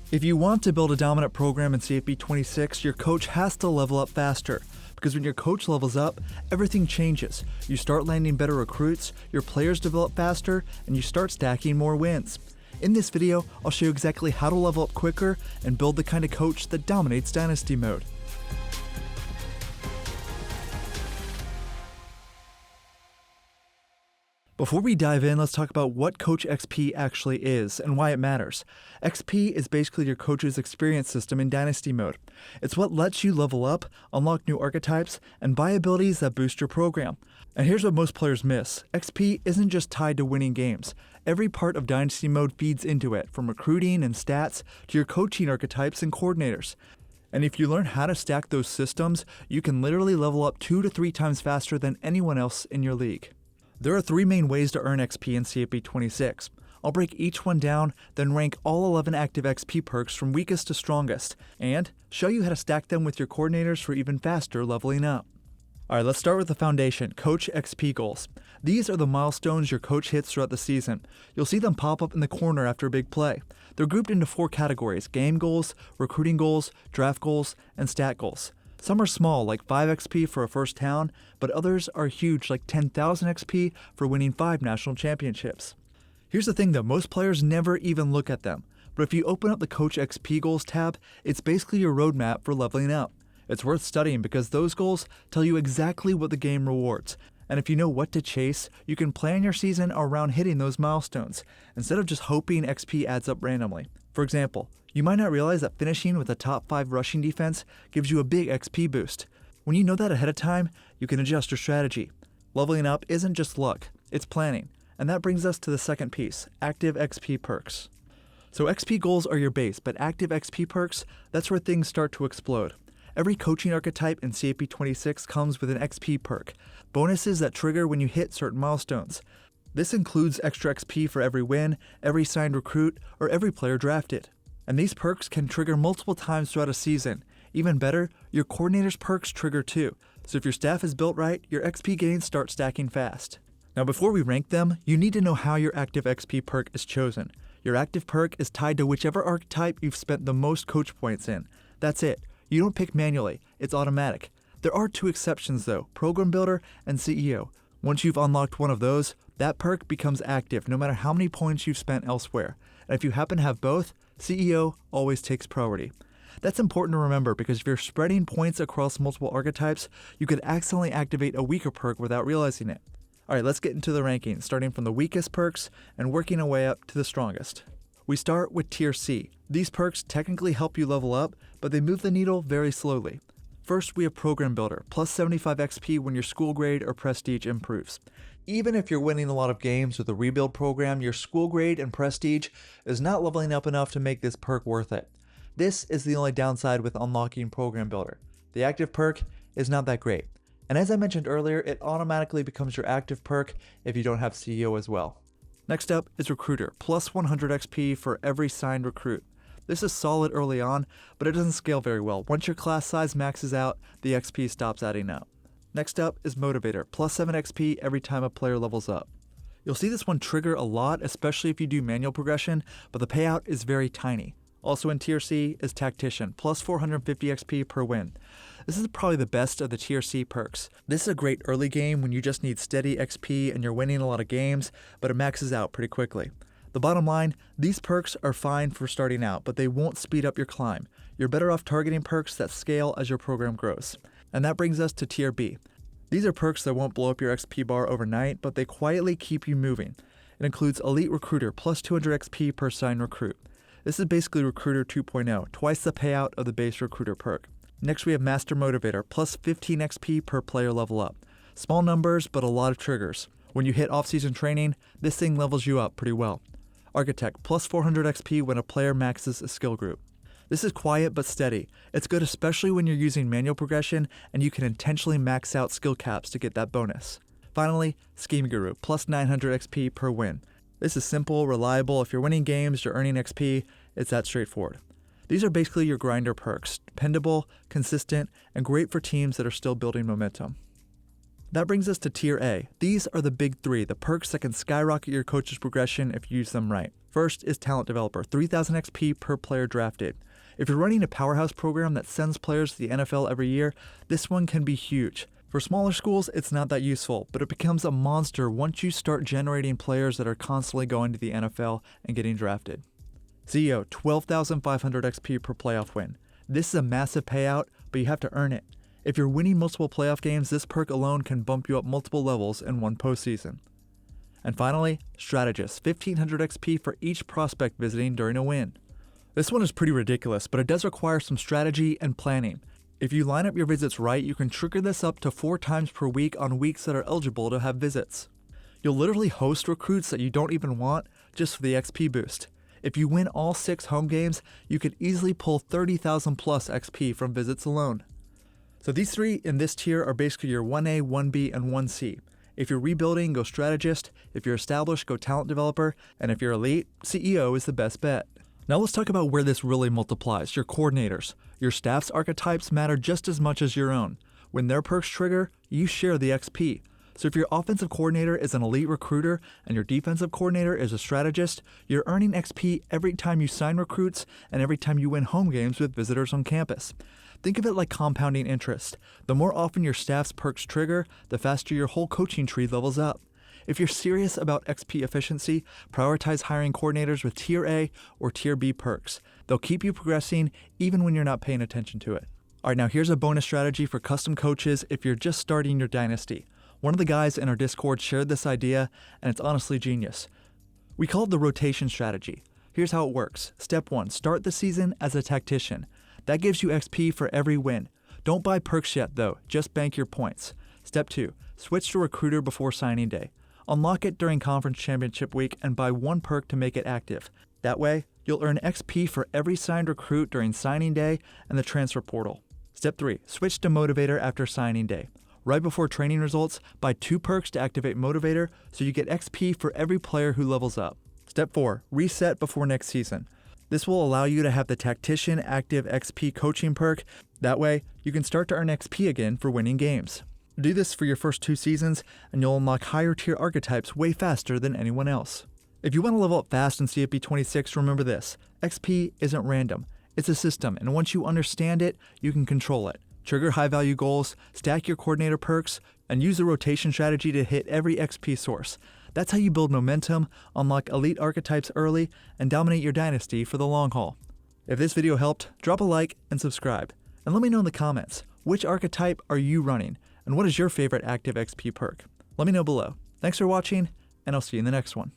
If you want to build a dominant program in CFB 26, your coach has to level up faster. Because when your coach levels up, everything changes. You start landing better recruits, your players develop faster, and you start stacking more wins. In this video, I'll show you exactly how to level up quicker and build the kind of coach that dominates Dynasty mode. Before we dive in, let's talk about what Coach XP actually is and why it matters. XP is basically your coach's experience system in Dynasty mode. It's what lets you level up, unlock new archetypes, and buy abilities that boost your program. And here's what most players miss. XP isn't just tied to winning games. Every part of Dynasty mode feeds into it, from recruiting and stats to your coaching archetypes and coordinators. And if you learn how to stack those systems, you can literally level up 2 to 3 times faster than anyone else in your league. There are 3 main ways to earn XP in CFB 26. I'll break each one down, then rank all 11 active XP perks from weakest to strongest, and show you how to stack them with your coordinators for even faster leveling up. Alright, let's start with the foundation, Coach XP goals. These are the milestones your coach hits throughout the season. You'll see them pop up in the corner after a big play. They're grouped into 4 categories: game goals, recruiting goals, draft goals, and stat goals. Some are small, like 5 XP for a first town, but others are huge, like 10,000 XP for winning 5 national championships. Here's the thing though, most players never even look at them. But if you open up the Coach XP Goals tab, it's basically your roadmap for leveling up. It's worth studying because those goals tell you exactly what the game rewards. And if you know what to chase, you can plan your season around hitting those milestones, instead of just hoping XP adds up randomly. For example, you might not realize that finishing with a top 5 rushing defense gives you a big XP boost. When you know that ahead of time, you can adjust your strategy. Leveling up isn't just luck, it's planning. And that brings us to the second piece, active XP perks. So XP goals are your base, but active XP perks, that's where things start to explode. Every coaching archetype in CFB 26 comes with an XP perk, bonuses that trigger when you hit certain milestones. This includes extra XP for every win, every signed recruit, or every player drafted. And these perks can trigger multiple times throughout a season. Even better, your coordinator's perks trigger too. So if your staff is built right, your XP gains start stacking fast. Now before we rank them, you need to know how your active XP perk is chosen. Your active perk is tied to whichever archetype you've spent the most coach points in. That's it. You don't pick manually, it's automatic. There are 2 exceptions though, Program Builder and CEO. Once you've unlocked one of those, that perk becomes active no matter how many points you've spent elsewhere. And if you happen to have both, CEO always takes priority. That's important to remember because if you're spreading points across multiple archetypes, you could accidentally activate a weaker perk without realizing it. Alright, let's get into the ranking, starting from the weakest perks and working our way up to the strongest. We start with Tier C. These perks technically help you level up, but they move the needle very slowly. First, we have Program Builder, plus 75 XP when your school grade or prestige improves. Even if you're winning a lot of games with a rebuild program, your school grade and prestige is not leveling up enough to make this perk worth it. This is the only downside with unlocking Program Builder. The active perk is not that great. And as I mentioned earlier, it automatically becomes your active perk if you don't have CEO as well. Next up is Recruiter, plus 100 XP for every signed recruit. This is solid early on, but it doesn't scale very well. Once your class size maxes out, the XP stops adding up. Next up is Motivator, plus 7 XP every time a player levels up. You'll see this one trigger a lot, especially if you do manual progression, but the payout is very tiny. Also in Tier C is Tactician, plus 450 XP per win. This is probably the best of the Tier C perks. This is a great early game when you just need steady XP and you're winning a lot of games, but it maxes out pretty quickly. The bottom line, these perks are fine for starting out, but they won't speed up your climb. You're better off targeting perks that scale as your program grows. And that brings us to Tier B. These are perks that won't blow up your XP bar overnight, but they quietly keep you moving. It includes Elite Recruiter, plus 200 XP per signed recruit. This is basically Recruiter 2.0, twice the payout of the base Recruiter perk. Next we have Master Motivator, plus 15 XP per player level up. Small numbers, but a lot of triggers. When you hit off-season training, this thing levels you up pretty well. Architect, plus 400 XP when a player maxes a skill group. This is quiet but steady. It's good especially when you're using manual progression and you can intentionally max out skill caps to get that bonus. Finally, Scheme Guru, plus 900 XP per win. This is simple, reliable. If you're winning games, you're earning XP, it's that straightforward. These are basically your grinder perks, dependable, consistent, and great for teams that are still building momentum. That brings us to Tier A. These are the big 3, the perks that can skyrocket your coach's progression if you use them right. First is Talent Developer, 3000 XP per player drafted. If you're running a powerhouse program that sends players to the NFL every year, this one can be huge. For smaller schools, it's not that useful, but it becomes a monster once you start generating players that are constantly going to the NFL and getting drafted. CEO, 12,500 XP per playoff win. This is a massive payout, but you have to earn it. If you're winning multiple playoff games, this perk alone can bump you up multiple levels in one postseason. And finally, Strategist, 1,500 XP for each prospect visiting during a win. This one is pretty ridiculous, but it does require some strategy and planning. If you line up your visits right, you can trigger this up to 4 times per week on weeks that are eligible to have visits. You'll literally host recruits that you don't even want just for the XP boost. If you win all 6 home games, you could easily pull 30,000 plus XP from visits alone. So these 3 in this tier are basically your 1A, 1B, and 1C. If you're rebuilding, go Strategist. If you're established, go Talent Developer. And if you're elite, CEO is the best bet. Now let's talk about where this really multiplies, your coordinators. Your staff's archetypes matter just as much as your own. When their perks trigger, you share the XP. So if your offensive coordinator is an elite recruiter and your defensive coordinator is a strategist, you're earning XP every time you sign recruits and every time you win home games with visitors on campus. Think of it like compounding interest. The more often your staff's perks trigger, the faster your whole coaching tree levels up. If you're serious about XP efficiency, prioritize hiring coordinators with Tier A or Tier B perks. They'll keep you progressing even when you're not paying attention to it. All right, now here's a bonus strategy for custom coaches if you're just starting your dynasty. One of the guys in our Discord shared this idea, and it's honestly genius. We call it the rotation strategy. Here's how it works. Step 1, start the season as a tactician. That gives you XP for every win. Don't buy perks yet though, just bank your points. Step 2, switch to recruiter before signing day. Unlock it during conference championship week and buy 1 perk to make it active. That way, you'll earn XP for every signed recruit during signing day and the transfer portal. Step 3, switch to motivator after signing day. Right before training results, buy 2 perks to activate motivator so you get XP for every player who levels up. Step 4, reset before next season. This will allow you to have the Tactician Active XP coaching perk. That way, you can start to earn XP again for winning games. Do this for your first 2 seasons, and you'll unlock higher tier archetypes way faster than anyone else. If you want to level up fast in CFB 26, remember this. XP isn't random. It's a system, and once you understand it, you can control it. Trigger high-value goals, stack your coordinator perks, and use the rotation strategy to hit every XP source. That's how you build momentum, unlock elite archetypes early, and dominate your dynasty for the long haul. If this video helped, drop a like and subscribe. And let me know in the comments, which archetype are you running? And what is your favorite active XP perk? Let me know below. Thanks for watching, and I'll see you in the next one.